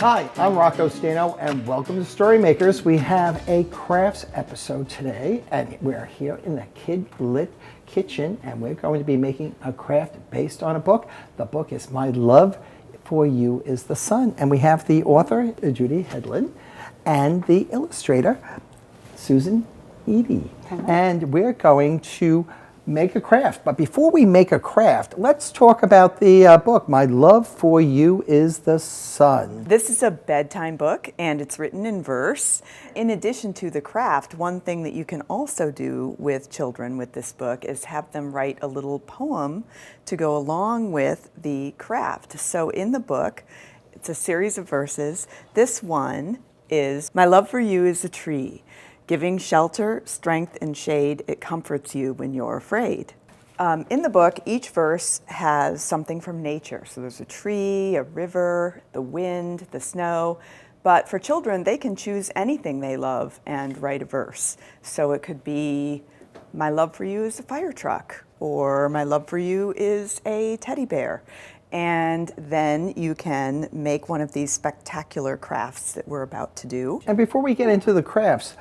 Hi, I'm Rocco Staino, and welcome to StoryMakers. We have a crafts episode today, and we're here in the KidLit kitchen, and we're going to be making a craft based on a book. The book is My Love for You is the Sun, and we have the author, Julie Hedlund, and the illustrator, Susan Eaddy. And we're going to make a craft. But before we make a craft, let's talk about the book, My Love for You is the Sun. This is a bedtime book, and it's written in verse. In addition to the craft, one thing that you can also do with children with this book is have them write a little poem to go along with the craft. So in the book, it's a series of verses. This one is, my love for you is a tree. Giving shelter, strength, and shade, it comforts you when you're afraid. In the book, each verse has something from nature. So there's a tree, a river, the wind, the snow. But for children, they can choose anything they love and write a verse. So it could be, my love for you is a fire truck, or my love for you is a teddy bear. And then you can make one of these spectacular crafts that we're about to do. And before we get into the crafts,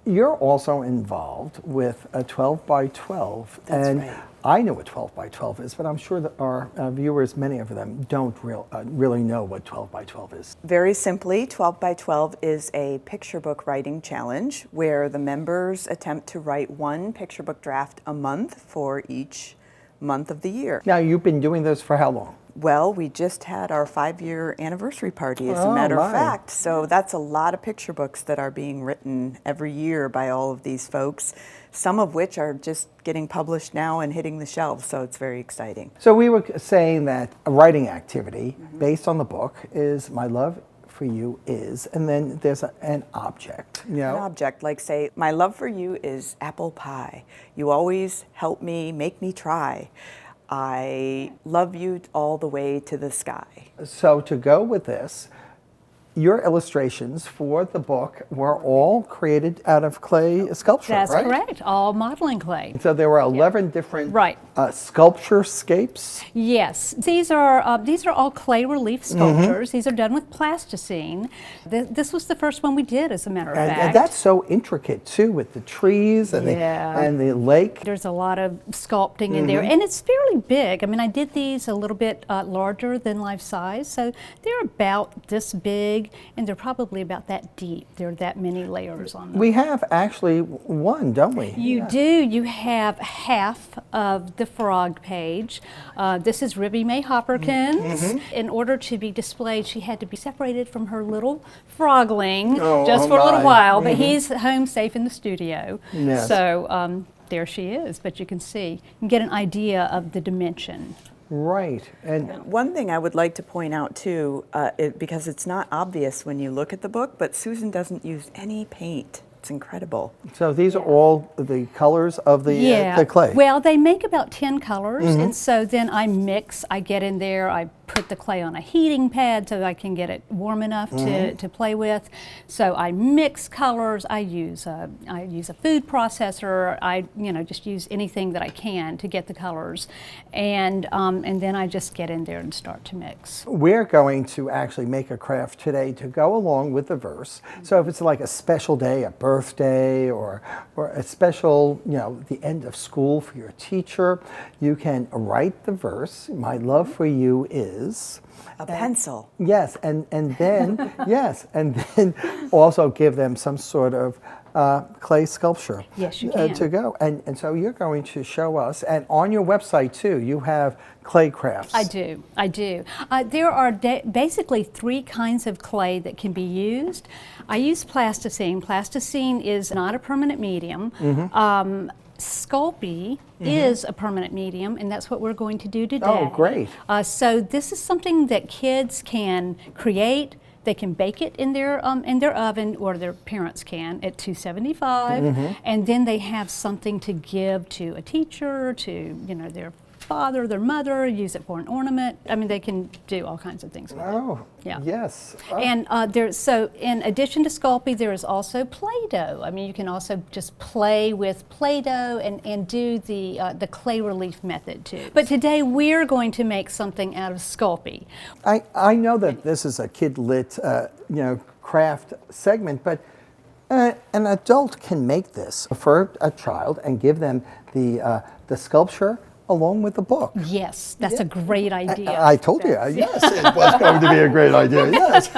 you're also involved with a 12 by 12. That's and right. I know what 12 by 12 is, but I'm sure that our viewers, many of them, don't really know what 12 by 12 is. Very simply, 12 by 12 is a picture book writing challenge where the members attempt to write one picture book draft a month for each month of the year. Now, you've been doing this for how long? Well, we just had our 5-year anniversary party, as a matter of fact. So that's a lot of picture books that are being written every year by all of these folks, some of which are just getting published now and hitting the shelves, so it's very exciting. So we were saying that a writing activity based on the book is My Love for You is, and then there's an object. You know? An object, like say, my love for you is apple pie. You always help me, make me try. I love you all the way to the sky. So to go with this, your illustrations for the book were all created out of clay sculpture, That's right? correct, all modeling clay. So there were 11 different Right. sculpture scapes. Yes, these are all clay relief sculptures. These are done with plasticine. This was the first one we did, as a matter of fact. And that's so intricate too, with the trees and, the lake. There's a lot of sculpting in there, and it's fairly big. I mean, I did these a little bit larger than life size, so they're about this big, and they're probably about that deep. There are that many layers on them. We have actually one, don't we? You do. You have half of the frog page. This is Ribby Mae Hopperkins. In order to be displayed, she had to be separated from her little frogling just for a little while, but he's home safe in the studio. Yes. So there she is, but you can see, you can get an idea of the dimension. Right. And One thing I would like to point out too, because it's not obvious when you look at the book, but Susan doesn't use any paint. It's incredible. so these are all the colors of the clay. Well, they make about 10 colors, and so then I get in there, I put the clay on a heating pad so I can get it warm enough to play with. So I mix colors, I use a food processor, I just use anything that I can to get the colors, and then I just get in there and start to mix. We're going to actually make a craft today to go along with the verse. So if it's like a special day, a birthday, or a special, the end of school for your teacher, you can write the verse, My love for you is. A pencil. Yes, and then, and then also give them some sort of clay sculpture. Yes, you can. To go. And so you're going to show us, and on your website too, you have clay crafts. I do. There are basically 3 kinds of clay that can be used. I use plasticine. Plasticine is not a permanent medium. Sculpey is a permanent medium, and that's what we're going to do today. Oh, great. So this is something that kids can create. They can bake it in their oven, or their parents can, at 275, and then they have something to give to a teacher, to their father, their mother, use it for an ornament. I mean, they can do all kinds of things with Oh, it. Yeah. yes. Oh. And so in addition to Sculpey, there is also Play-Doh. I mean, you can also just play with Play-Doh and do the clay relief method too. But today we're going to make something out of Sculpey. I know that this is a KidLit, craft segment, but an adult can make this for a child and give them the sculpture along with the book. Yes, that's a great idea. I told you, yes, it was going to be a great idea, yes.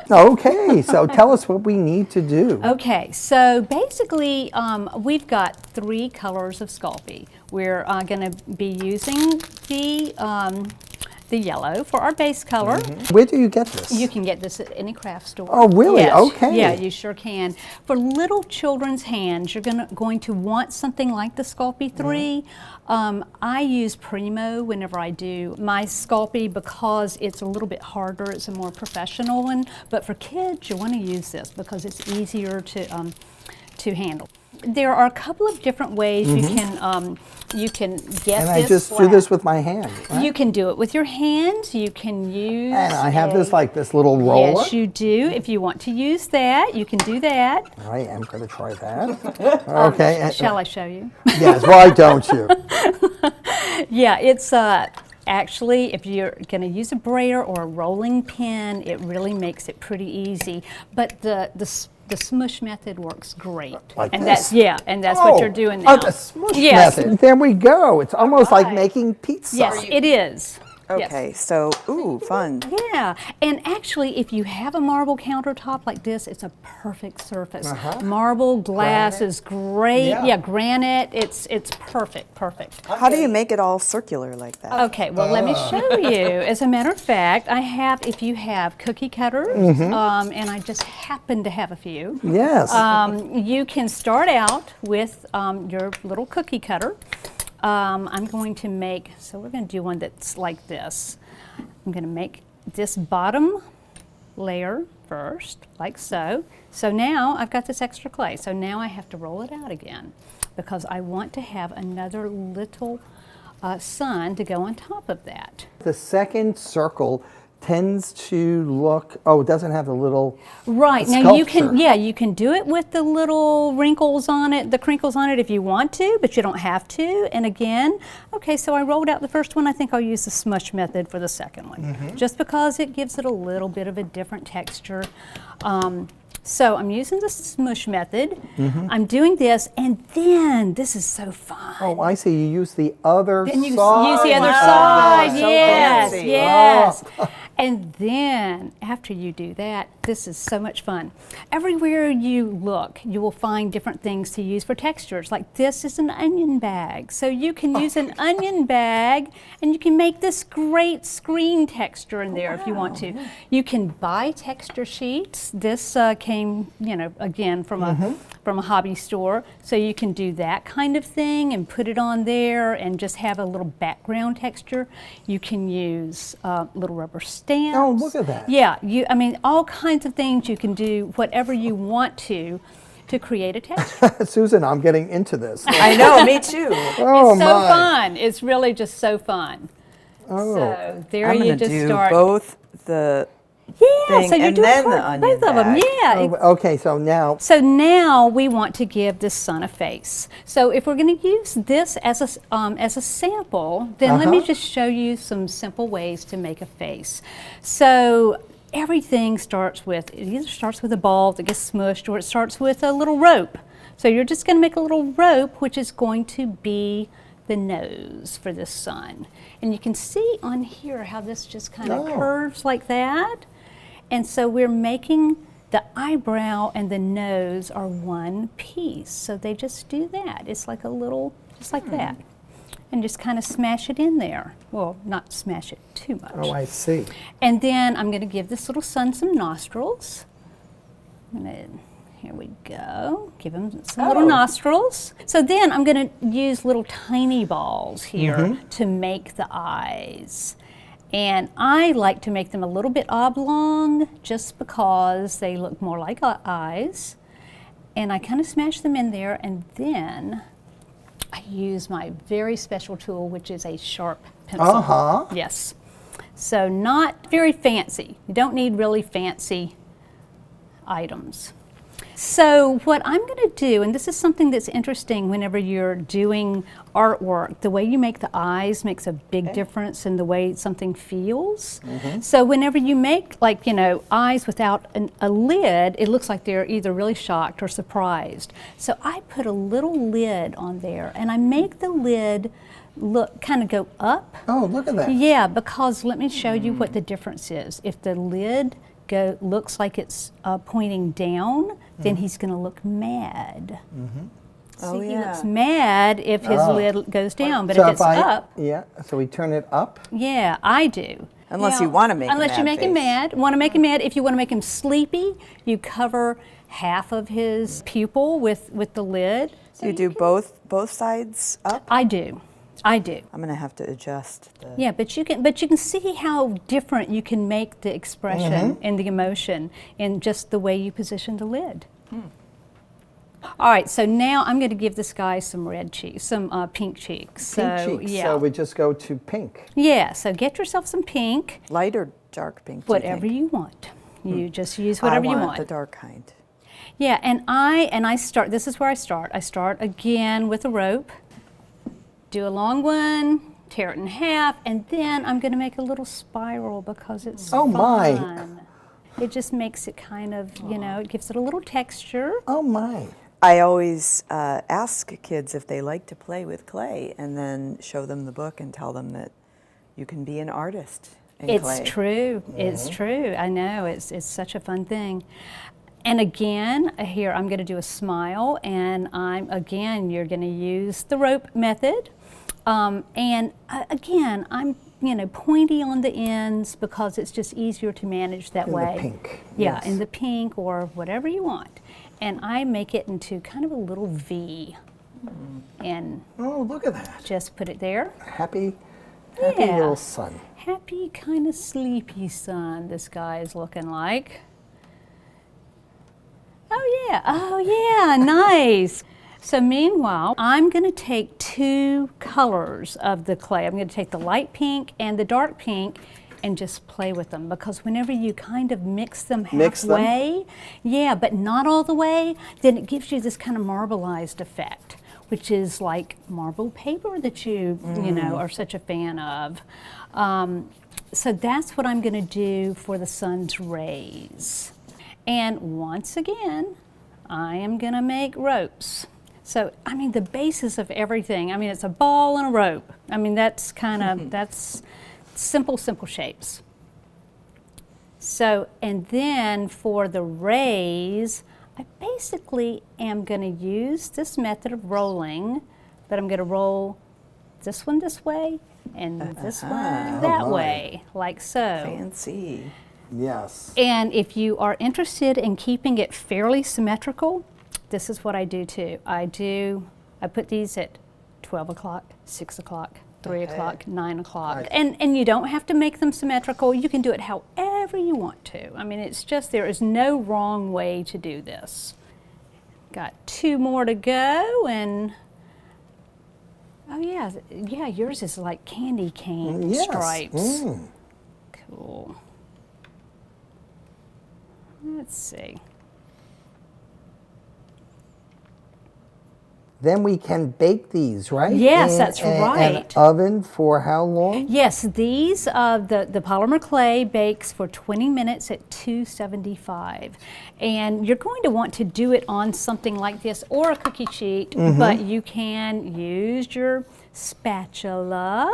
Okay, so tell us what we need to do. Okay, so basically we've got 3 colors of Sculpey. We're going to be using the yellow for our base color. Where do you get this? You can get this at any craft store. Oh, really? Yes. Okay. Yeah, you sure can. For little children's hands, you're going to want something like the Sculpey 3. I use Primo whenever I do my Sculpey because it's a little bit harder. It's a more professional one. But for kids, you want to use this because it's easier to handle. There are a couple of different ways you can get and this. I just do this with my hand. Right? You can do it with your hands. You can use. And I have this little roller. Yes, you do. If you want to use that, you can do that. I am going to try that. Okay. Shall I show you? Yes. Why don't you? Yeah, it's actually, if you're going to use a brayer or a rolling pin, it really makes it pretty easy. But the smush method works great. Like and this? that's what you're doing now. Oh, the smush method. There we go. It's almost like making pizza. Yes, it is. Okay, Yes. so, ooh, fun. Yeah, and actually, if you have a marble countertop like this, it's a perfect surface. Marble, glass Granite. is great. Yeah. Yeah, granite, it's perfect. How do you make it all circular like that? Okay, well, let me show you. As a matter of fact, if you have cookie cutters, and I just happen to have a few, Yes. you can start out with your little cookie cutter. I'm going to make, so we're going to do one that's like this. I'm going to make this bottom layer first, like so. So now I've got this extra clay. So now I have to roll it out again because I want to have another little sun to go on top of that. The second circle tends to look, it doesn't have the little Right, now sculpture. you can do it with the little wrinkles on it, the crinkles on it if you want to, but you don't have to. And again, okay, so I rolled out the first one. I think I'll use the smush method for the second one, just because it gives it a little bit of a different texture. So I'm using the smush method. I'm doing this, and then this is so fun. Oh, I see. You use the other Then you side. use the other Wow. side, So yes, fancy. yes. And then after you do that, this is so much fun. Everywhere you look, you will find different things to use for textures. Like this is an onion bag. So you can use an onion bag and you can make this great screen texture in there if you want to. You can buy texture sheets. This came, again from a hobby store. So you can do that kind of thing and put it on there and just have a little background texture. You can use little rubber stamps. Oh, look at that. Yeah, all kinds of things you can do, whatever you want to create a texture. Susan, I'm getting into this. I know, me too. Oh, It's so my. fun. It's really just so fun. Oh. So there I'm you going to just do start. both the Yeah, thing so you and do then the both onion of them. bag. Yeah. Okay, so now, So now we want to give this sun a face. So if we're going to use this as a sample, then let me just show you some simple ways to make a face. So everything it either starts with a ball that gets smushed, or it starts with a little rope. So you're just going to make a little rope, which is going to be the nose for this sun. And you can see on here how this just kind of curves like that. And so we're making the eyebrow and the nose are one piece. So they just do that. It's like a little, just like that. And just kind of smash it in there. Well, not smash it too much. oh, I see. And then I'm going to give this little sun some nostrils. Here we go. Give him some little nostrils. So then I'm going to use little tiny balls here to make the eyes. And I like to make them a little bit oblong just because they look more like eyes. And I kind of smash them in there, and then I use my very special tool, which is a sharp pencil. Uh-huh. Yes. So not very fancy. You don't need really fancy items. So what I'm going to do, and this is something that's interesting whenever you're doing artwork, the way you make the eyes makes a big difference in the way something feels. So whenever you make, like, you know, eyes without a lid, it looks like they're either really shocked or surprised. So I put a little lid on there, and I make the lid kind of go up. Oh, look at that. Yeah, because let me show you what the difference is. If the lid looks like it's pointing down, then he's going to look mad. Oh, See, he yeah. looks mad if his lid goes down, but So if it's up, yeah, so we turn it up. yeah, I do. Unless you want to make Unless a you mad make him face. mad. Want to make him mad. If you want to make him sleepy, you cover half of his pupil with the lid. So You do both sides up? I do. I do. I'm going to have to adjust the... Yeah, but you can see how different you can make the expression and the emotion in just the way you position the lid. All right, so now I'm going to give this guy some red cheeks, some pink cheeks. Pink So cheeks. yeah, So we just go to pink. yeah. So get yourself some pink, Light or dark pink? do you whatever think? you want. You just use whatever you I want want. the dark kind. Yeah, and I start. This is where I start. I start again with a rope. Do a long one, tear it in half, and then I'm going to make a little spiral because it's Oh, my. fun. It just makes it kind of, you know, it gives it a little texture. Oh my. I always ask kids if they like to play with clay and then show them the book and tell them that you can be an artist in clay. It's true. It's true. I know. It's such a fun thing. And again, here I'm going to do a smile, and you're going to use the rope method. Again, I'm, you know, pointy on the ends because it's just easier to manage that In way. the pink. Yeah, Yes. in the pink or whatever you want. And I make it into kind of a little V. And Oh, look at that. just put it there. Happy Yeah. little sun. Happy, kind of sleepy sun this guy is looking like. Oh yeah, nice. So meanwhile, I'm going to take two colors of the clay. I'm going to take the light pink and the dark pink and just play with them, because whenever you kind of mix them halfway, yeah, but not all the way, then it gives you this kind of marbleized effect, which is like marble paper that you know, are such a fan of. So that's what I'm going to do for the sun's rays. And once again, I am going to make ropes. So, I mean, the basis of everything, I mean, it's a ball and a rope. I mean, that's kind of, that's simple shapes. So, and then for the rays, I basically am going to use this method of rolling, but I'm going to roll this one this way and this one that way, like so. Fancy. Yes. And if you are interested in keeping it fairly symmetrical, this is what I do too. I put these at 12 o'clock, 6 o'clock, 3 o'clock, 9 o'clock. Right. And you don't have to make them symmetrical. You can do it however you want to. I mean, it's just, there is no wrong way to do this. Got two more to go, and oh yeah, yours is like candy cane Yes. stripes. Cool. Let's see. Then we can bake these, right? Yes, that's An right. oven for how long? Yes, these, the polymer clay bakes for 20 minutes at 275. And you're going to want to do it on something like this or a cookie sheet, but you can use your spatula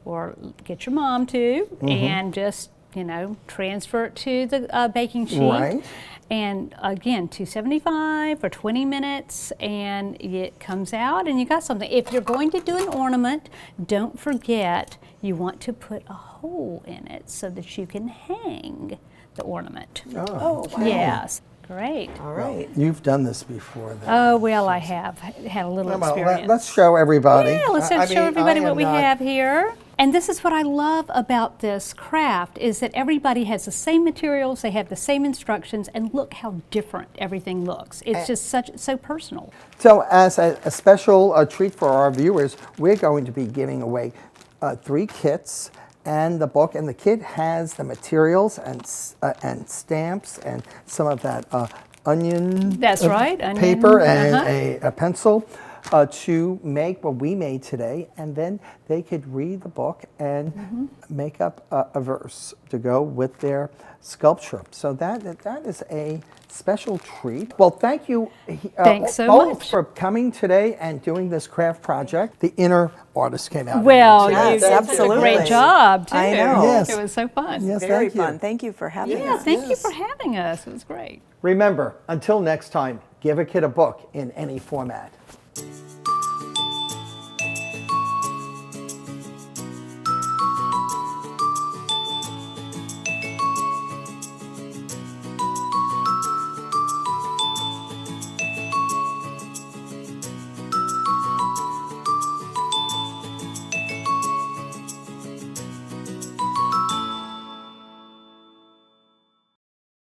or get your mom to and just, you know, transfer it to the baking sheet. Right. And again, 275 for 20 minutes, and it comes out and you got something. If you're going to do an ornament, don't forget you want to put a hole in it so that you can hang the ornament. Oh, wow. Yes, great. All right. You've done this before, then. Oh, well, I have had a little Well, experience. let's show everybody. Yeah, let's I show mean, everybody I what am we not- have here. And this is what I love about this craft, is that everybody has the same materials, they have the same instructions, and look how different everything looks. It's just so personal. So as a special treat for our viewers, we're going to be giving away 3 kits and the book, and the kit has the materials and stamps and some of that onion That's right, onion, paper and a pencil to make what we made today, and then they could read the book and make up a verse to go with their sculpture. So that is a special treat. Well, thank you Thanks so both much for coming today and doing this craft project. The inner artist came out. Well, Yes, you did absolutely. a great job, too. I know. Yes. It was so fun. Yes, Very thank you. fun. Thank you for having Yeah, us. thank you for having us. It was great. Remember, until next time, give a kid a book in any format.